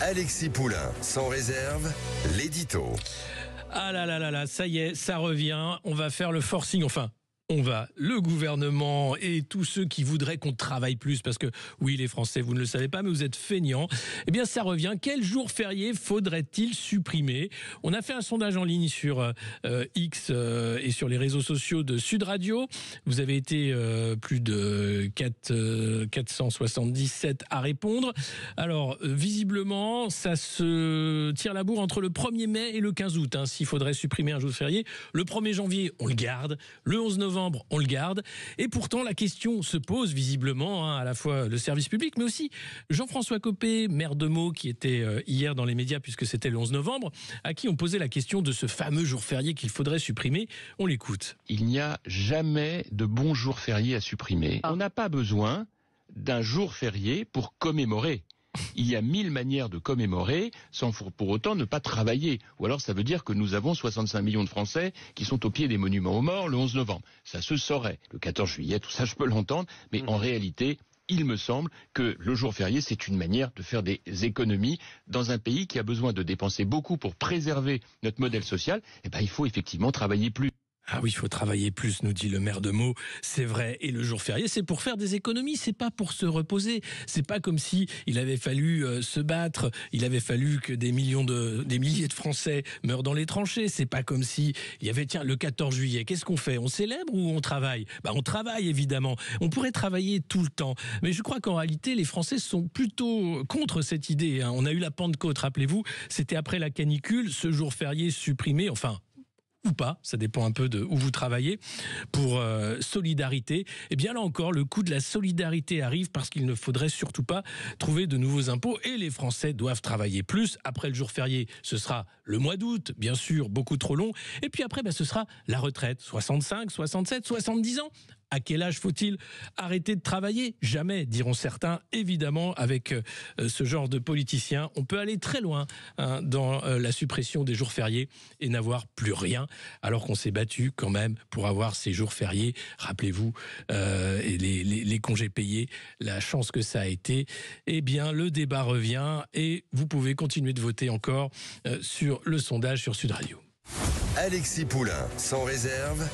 Alexis Poulain, sans réserve, l'édito. Ah là là là là, ça y est, ça revient. On va faire le forcing, le gouvernement et tous ceux qui voudraient qu'on travaille plus, parce que oui, les Français, vous ne le savez pas, mais vous êtes feignants. Eh bien, ça revient. Quel jour férié faudrait-il supprimer? On a fait un sondage en ligne sur X et sur les réseaux sociaux de Sud Radio. Vous avez été plus de 477 à répondre. Alors, visiblement, ça se tire la bourre entre le 1er mai et le 15 août. S'il faudrait supprimer un jour férié. Le 1er janvier, on le garde. Le 11 novembre, on le garde. Et pourtant, la question se pose visiblement, à la fois le service public, mais aussi Jean-François Copé, maire de Meaux, qui était hier dans les médias puisque c'était le 11 novembre, à qui on posait la question de ce fameux jour férié qu'il faudrait supprimer. On l'écoute. Il n'y a jamais de bon jour férié à supprimer. On n'a pas besoin d'un jour férié pour commémorer. Il y a 1000 manières de commémorer sans pour autant ne pas travailler. Ou alors ça veut dire que nous avons 65 millions de Français qui sont au pied des monuments aux morts le 11 novembre. Ça se saurait. Le 14 juillet, tout ça je peux l'entendre, mais en réalité, il me semble que le jour férié, c'est une manière de faire des économies dans un pays qui a besoin de dépenser beaucoup pour préserver notre modèle social. Il faut effectivement travailler plus. Ah oui, il faut travailler plus, nous dit le maire de Meaux. C'est vrai. Et le jour férié, c'est pour faire des économies. C'est pas pour se reposer. C'est pas comme si il avait fallu se battre. Il avait fallu que des milliers de Français meurent dans les tranchées. C'est pas comme si il y avait, le 14 juillet. Qu'est-ce qu'on fait? On célèbre ou on travaille? On travaille, évidemment. On pourrait travailler tout le temps. Mais je crois qu'en réalité, les Français sont plutôt contre cette idée. On a eu la Pentecôte, rappelez-vous. C'était après la canicule. Ce jour férié supprimé, ou pas, ça dépend un peu de où vous travaillez, pour solidarité. Et bien là encore, le coût de la solidarité arrive parce qu'il ne faudrait surtout pas trouver de nouveaux impôts et les Français doivent travailler plus. Après le jour férié, ce sera le mois d'août, bien sûr, beaucoup trop long. Et puis après, ce sera la retraite, 65, 67, 70 ans. À quel âge faut-il arrêter de travailler? Jamais, diront certains. Évidemment, avec ce genre de politiciens, on peut aller très loin dans la suppression des jours fériés et n'avoir plus rien, alors qu'on s'est battu quand même pour avoir ces jours fériés. Rappelez-vous, et les congés payés, la chance que ça a été. Eh bien, le débat revient et vous pouvez continuer de voter encore sur le sondage sur Sud Radio. Alexis Poulain, sans réserve,